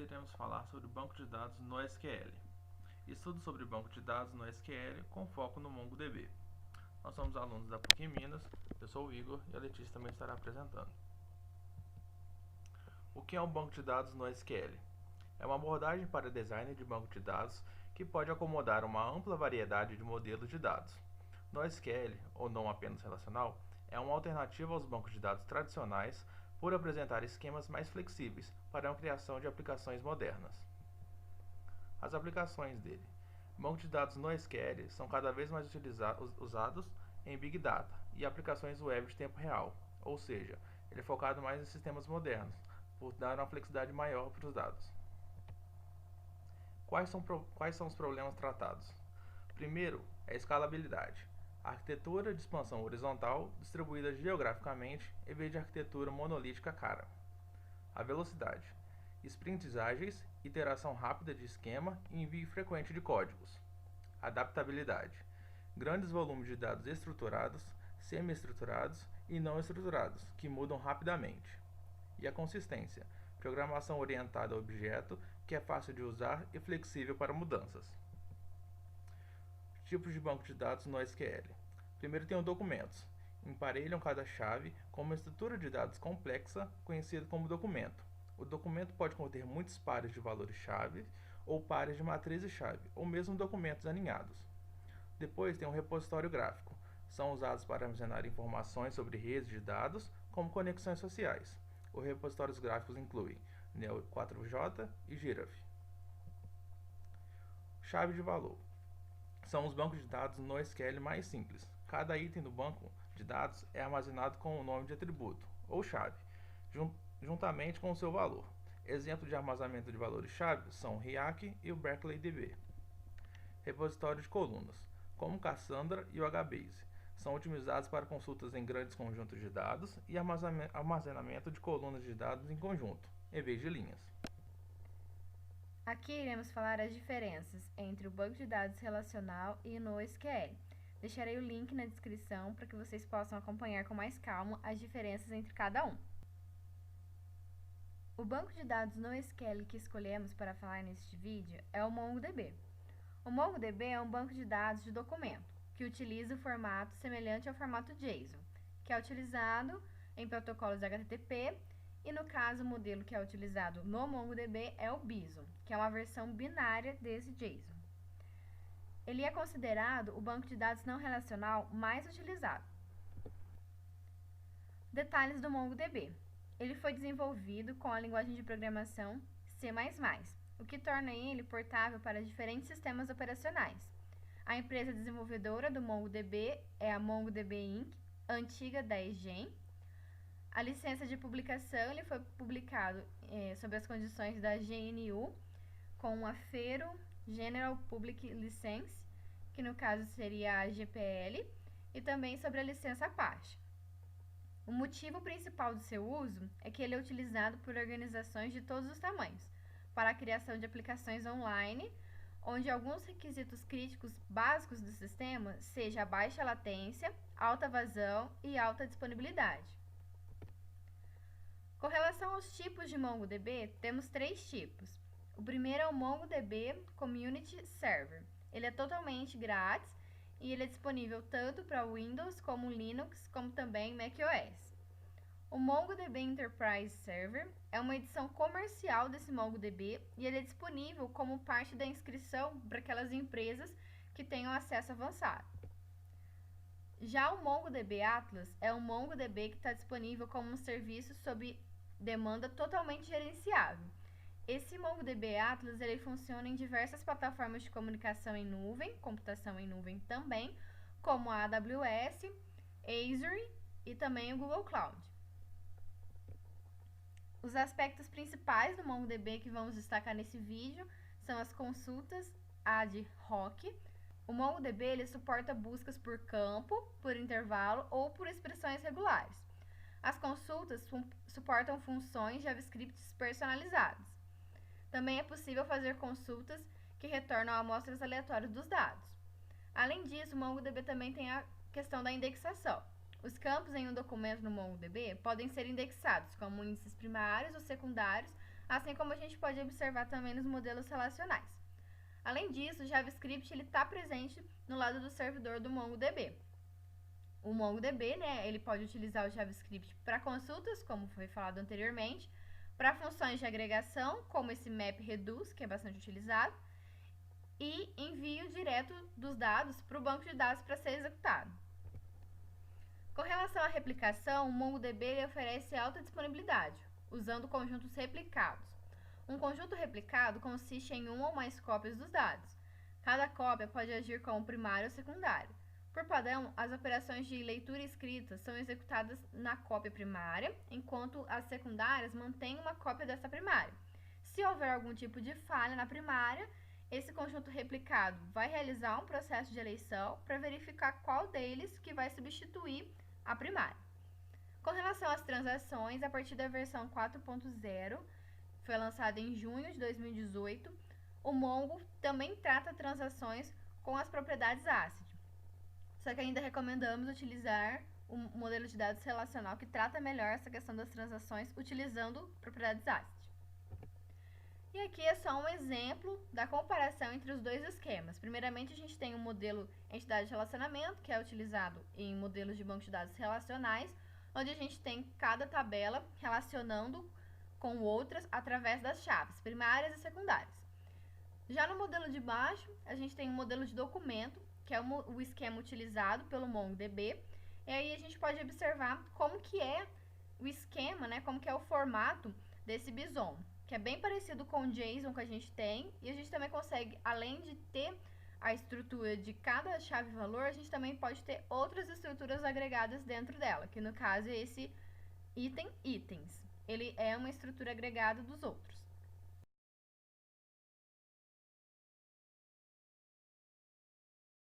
iremos falar sobre banco de dados no SQL. Estudo sobre banco de dados no SQL com foco no MongoDB. Nós somos alunos da PUC Minas, eu sou o Igor e a Letícia também estará apresentando. O que é um banco de dados no SQL? É uma abordagem para design de banco de dados que pode acomodar uma ampla variedade de modelos de dados. No SQL, ou não apenas relacional, é uma alternativa aos bancos de dados tradicionais por apresentar esquemas mais flexíveis para a criação de aplicações modernas. As aplicações dele. Bancos de dados no SQL são cada vez mais usados em Big Data e aplicações web de tempo real, ou seja, ele é focado mais em sistemas modernos, por dar uma flexibilidade maior para os dados. Quais são os problemas tratados? Primeiro é a escalabilidade. A arquitetura de expansão horizontal distribuída geograficamente em vez de arquitetura monolítica cara. A velocidade. Sprints ágeis, iteração rápida de esquema e envio frequente de códigos. Adaptabilidade. Grandes volumes de dados estruturados, semi-estruturados e não estruturados, que mudam rapidamente. E a consistência. Programação orientada a objeto, que é fácil de usar e flexível para mudanças. Tipos de banco de dados no SQL. Primeiro tem os documentos. Emparelham cada chave com uma estrutura de dados complexa, conhecida como documento. O documento pode conter muitos pares de valores-chave, ou pares de matrizes-chave, ou mesmo documentos alinhados. Depois tem um repositório gráfico. São usados para armazenar informações sobre redes de dados, como conexões sociais. Os repositórios gráficos incluem Neo4j e Giraffe. Chave de valor. São os bancos de dados no SQL mais simples. Cada item do banco de dados é armazenado com o nome de atributo, ou chave, juntamente com o seu valor. Exemplos de armazenamento de valores-chave são o RIAC e o BerkeleyDB. Repositório de colunas, como o Cassandra e o HBase, são otimizados para consultas em grandes conjuntos de dados e armazenamento de colunas de dados em conjunto, em vez de linhas. Aqui iremos falar as diferenças entre o banco de dados relacional e no SQL. Deixarei o link na descrição para que vocês possam acompanhar com mais calma as diferenças entre cada um. O banco de dados no SQL que escolhemos para falar neste vídeo é o MongoDB. O MongoDB é um banco de dados de documento, que utiliza o formato semelhante ao formato JSON, que é utilizado em protocolos HTTP, e no caso o modelo que é utilizado no MongoDB é o Bison, que é uma versão binária desse JSON. Ele é considerado o banco de dados não relacional mais utilizado. Detalhes do MongoDB. Ele foi desenvolvido com a linguagem de programação C++, o que torna ele portável para diferentes sistemas operacionais. A empresa desenvolvedora do MongoDB é a MongoDB Inc., antiga 10Gen. A licença de publicação ele foi publicado sob as condições da GNU, com a FERO General Public License, que no caso seria a GPL, e também sobre a licença Apache. O motivo principal do seu uso é que ele é utilizado por organizações de todos os tamanhos, para a criação de aplicações online, onde alguns requisitos críticos básicos do sistema seja a baixa latência, alta vazão e alta disponibilidade. Com relação aos tipos de MongoDB, temos 3 tipos. O primeiro é o MongoDB Community Server. Ele é totalmente grátis e ele é disponível tanto para Windows como Linux, como também macOS. O MongoDB Enterprise Server é uma edição comercial desse MongoDB e ele é disponível como parte da inscrição para aquelas empresas que tenham acesso avançado. Já o MongoDB Atlas é um MongoDB que está disponível como um serviço sob demanda totalmente gerenciável. Esse MongoDB Atlas ele funciona em diversas plataformas de comunicação em nuvem, computação em nuvem também, como a AWS, Azure e também o Google Cloud. Os aspectos principais do MongoDB que vamos destacar nesse vídeo são as consultas ad hoc. O MongoDB ele suporta buscas por campo, por intervalo ou por expressões regulares. As consultas suportam funções JavaScript personalizadas. Também é possível fazer consultas que retornam amostras aleatórias dos dados. Além disso, o MongoDB também tem a questão da indexação. Os campos em um documento no MongoDB podem ser indexados como índices primários ou secundários assim como a gente pode observar também nos modelos relacionais. Além disso, o JavaScript está presente no lado do servidor do MongoDB. O MongoDB, ele pode utilizar o JavaScript para consultas, como foi falado anteriormente, para funções de agregação, como esse map-reduce, que é bastante utilizado, e envio direto dos dados para o banco de dados para ser executado. Com relação à replicação, o MongoDB oferece alta disponibilidade, usando conjuntos replicados. Um conjunto replicado consiste em uma ou mais cópias dos dados. Cada cópia pode agir como primária ou secundária. Por padrão, as operações de leitura e escrita são executadas na cópia primária, enquanto as secundárias mantêm uma cópia dessa primária. Se houver algum tipo de falha na primária, esse conjunto replicado vai realizar um processo de eleição para verificar qual deles que vai substituir a primária. Com relação às transações, a partir da versão 4.0, foi lançada em junho de 2018, o Mongo também trata transações com as propriedades ACID. Só que ainda recomendamos utilizar um modelo de dados relacional que trata melhor essa questão das transações utilizando propriedades ACID. E aqui é só um exemplo da comparação entre os dois esquemas. Primeiramente, a gente tem um modelo entidade de relacionamento, que é utilizado em modelos de banco de dados relacionais, onde a gente tem cada tabela relacionando com outras através das chaves primárias e secundárias. Já no modelo de baixo, a gente tem um modelo de documento, que é o esquema utilizado pelo MongoDB, e aí a gente pode observar como que é o esquema, como que é o formato desse bison, que é bem parecido com o JSON que a gente tem, e a gente também consegue, além de ter a estrutura de cada chave-valor, a gente também pode ter outras estruturas agregadas dentro dela, que no caso é esse itens. Ele é uma estrutura agregada dos outros.